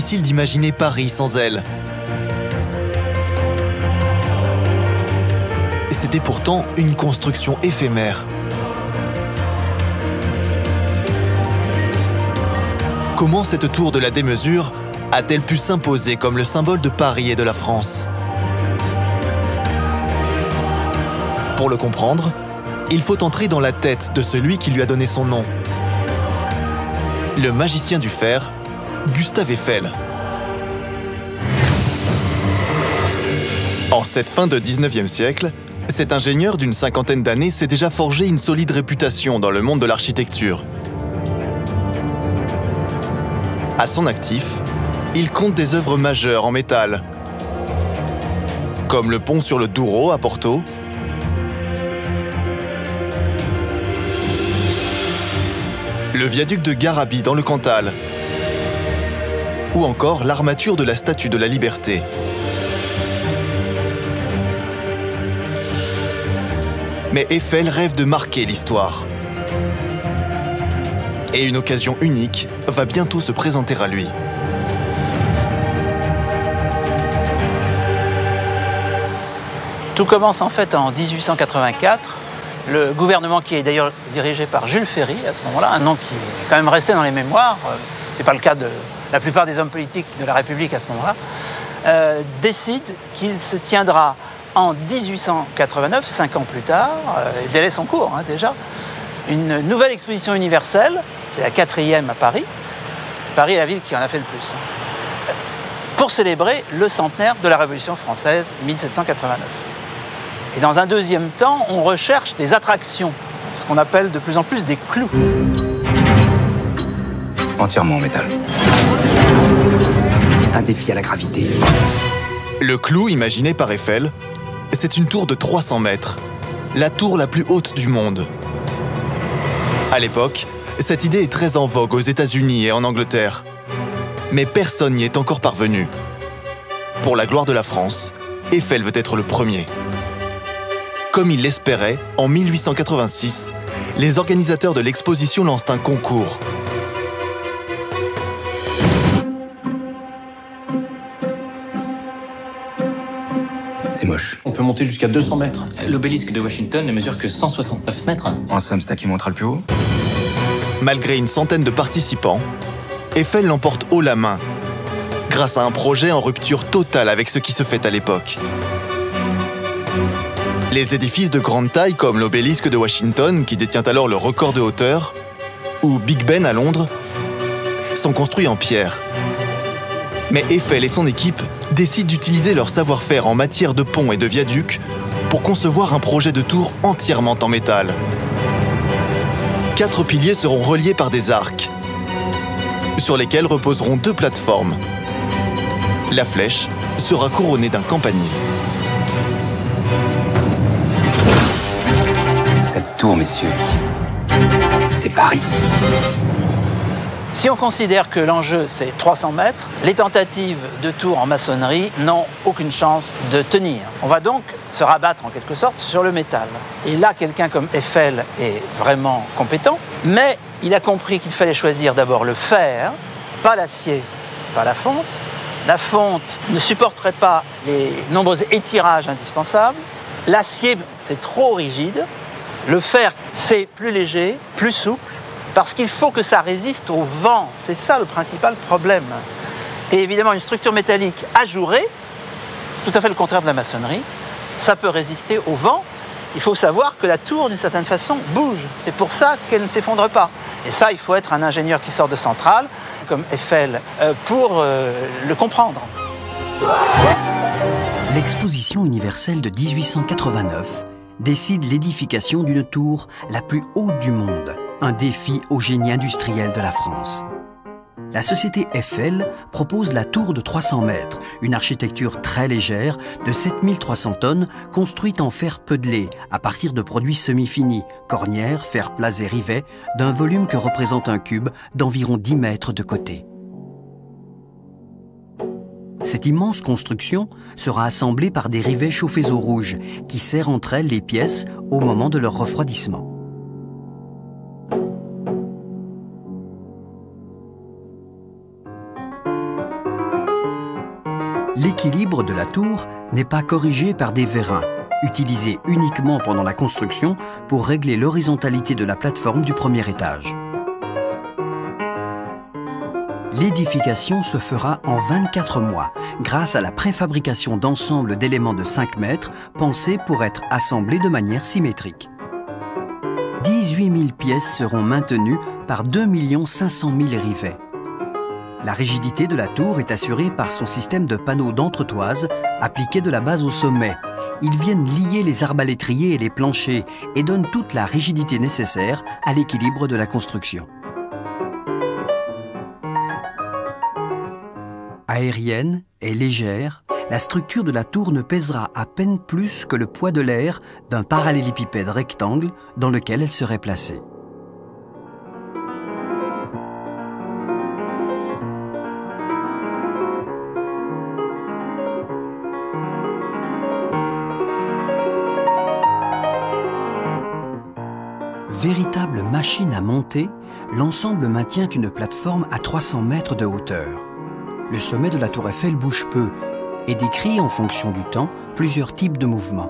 difficile d'imaginer Paris sans elle. C'était pourtant une construction éphémère. Comment cette tour de la démesure a-t-elle pu s'imposer comme le symbole de Paris et de la France? Pour le comprendre, il faut entrer dans la tête de celui qui lui a donné son nom. Le magicien du fer, Gustave Eiffel. En cette fin de 19e siècle, cet ingénieur d'une cinquantaine d'années s'est déjà forgé une solide réputation dans le monde de l'architecture. À son actif, il compte des œuvres majeures en métal, comme le pont sur le Douro à Porto, le viaduc de Garabi dans le Cantal, ou encore l'armature de la Statue de la Liberté. Mais Eiffel rêve de marquer l'histoire. Et une occasion unique va bientôt se présenter à lui. Tout commence en fait en 1884. Le gouvernement qui est d'ailleurs dirigé par Jules Ferry à ce moment-là, un nom qui est quand même resté dans les mémoires, c'est pas le cas de la plupart des hommes politiques de la République à ce moment-là, décide qu'il se tiendra en 1889, 5 ans plus tard, délai son cours déjà, une nouvelle exposition universelle, c'est la 4e à Paris. Paris est la ville qui en a fait le plus, pour célébrer le centenaire de la Révolution française, 1789. Et dans un deuxième temps, on recherche des attractions, ce qu'on appelle de plus en plus des clous. Entièrement en métal. Un défi à la gravité. Le clou imaginé par Eiffel, c'est une tour de 300 mètres, la tour la plus haute du monde. À l'époque, cette idée est très en vogue aux États-Unis et en Angleterre. Mais personne n'y est encore parvenu. Pour la gloire de la France, Eiffel veut être le premier. Comme il l'espérait, en 1886, les organisateurs de l'exposition lancent un concours. C'est moche. On peut monter jusqu'à 200 mètres. L'obélisque de Washington ne mesure que 169 mètres. En somme, c'est ça qui montera le plus haut. Malgré une centaine de participants, Eiffel l'emporte haut la main, grâce à un projet en rupture totale avec ce qui se fait à l'époque. Les édifices de grande taille comme l'obélisque de Washington, qui détient alors le record de hauteur, ou Big Ben à Londres, sont construits en pierre. Mais Eiffel et son équipe décident d'utiliser leur savoir-faire en matière de ponts et de viaducs pour concevoir un projet de tour entièrement en métal. 4 piliers seront reliés par des arcs, sur lesquels reposeront 2 plateformes. La flèche sera couronnée d'un campanile. Cette tour, messieurs, c'est Paris. Si on considère que l'enjeu c'est 300 mètres, les tentatives de tours en maçonnerie n'ont aucune chance de tenir. On va donc se rabattre en quelque sorte sur le métal. Et là, quelqu'un comme Eiffel est vraiment compétent, mais il a compris qu'il fallait choisir d'abord le fer, pas l'acier, pas la fonte. La fonte ne supporterait pas les nombreux étirages indispensables. L'acier, c'est trop rigide. Le fer, c'est plus léger, plus souple, parce qu'il faut que ça résiste au vent. C'est ça le principal problème. Et évidemment, une structure métallique ajourée, tout à fait le contraire de la maçonnerie, ça peut résister au vent. Il faut savoir que la tour, d'une certaine façon, bouge. C'est pour ça qu'elle ne s'effondre pas. Et ça, il faut être un ingénieur qui sort de centrale, comme Eiffel, pour le comprendre. L'exposition universelle de 1889 décide l'édification d'une tour la plus haute du monde, un défi au génie industriel de la France. La société Eiffel propose la tour de 300 mètres, une architecture très légère de 7300 tonnes construite en fer peudelé à partir de produits semi-finis, cornières, fer plats et rivets, d'un volume que représente un cube d'environ 10 mètres de côté. Cette immense construction sera assemblée par des rivets chauffés au rouge qui serrent entre elles les pièces au moment de leur refroidissement. L'équilibre de la tour n'est pas corrigé par des vérins, utilisés uniquement pendant la construction pour régler l'horizontalité de la plateforme du premier étage. L'édification se fera en 24 mois grâce à la préfabrication d'ensembles d'éléments de 5 mètres pensés pour être assemblés de manière symétrique. 18 000 pièces seront maintenues par 2 500 000 rivets. La rigidité de la tour est assurée par son système de panneaux d'entretoise appliqués de la base au sommet. Ils viennent lier les arbalétriers et les planchers et donnent toute la rigidité nécessaire à l'équilibre de la construction. Aérienne et légère, la structure de la tour ne pèsera à peine plus que le poids de l'air d'un parallélépipède rectangle dans lequel elle serait placée. Véritable machine à monter, l'ensemble maintient une plateforme à 300 mètres de hauteur. Le sommet de la tour Eiffel bouge peu et décrit, en fonction du temps, plusieurs types de mouvements.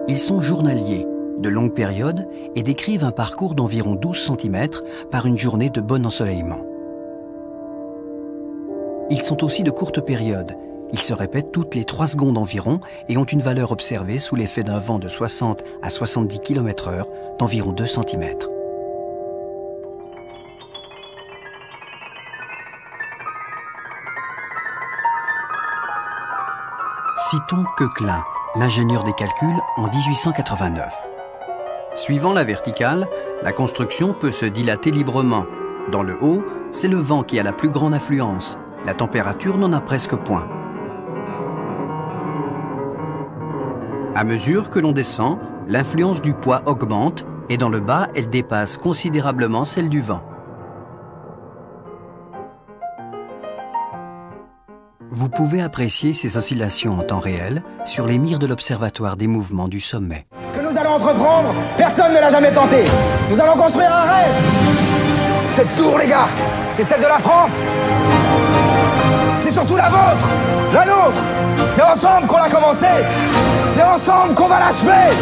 Ils sont journaliers, de longue période, et décrivent un parcours d'environ 12 cm par une journée de bon ensoleillement. Ils sont aussi de courte période. Ils se répètent toutes les 3 secondes environ et ont une valeur observée sous l'effet d'un vent de 60 à 70 km/h d'environ 2 cm. Citons Koechlin, l'ingénieur des calculs en 1889. Suivant la verticale, la construction peut se dilater librement. Dans le haut, c'est le vent qui a la plus grande influence. La température n'en a presque point. À mesure que l'on descend, l'influence du poids augmente et dans le bas, elle dépasse considérablement celle du vent. Vous pouvez apprécier ces oscillations en temps réel sur les mires de l'Observatoire des mouvements du sommet. Ce que nous allons entreprendre, personne ne l'a jamais tenté. Nous allons construire un rêve. Cette tour, les gars, c'est celle de la France. C'est surtout la vôtre, la nôtre. C'est ensemble qu'on l'a commencé. C'est ensemble qu'on va l'achever.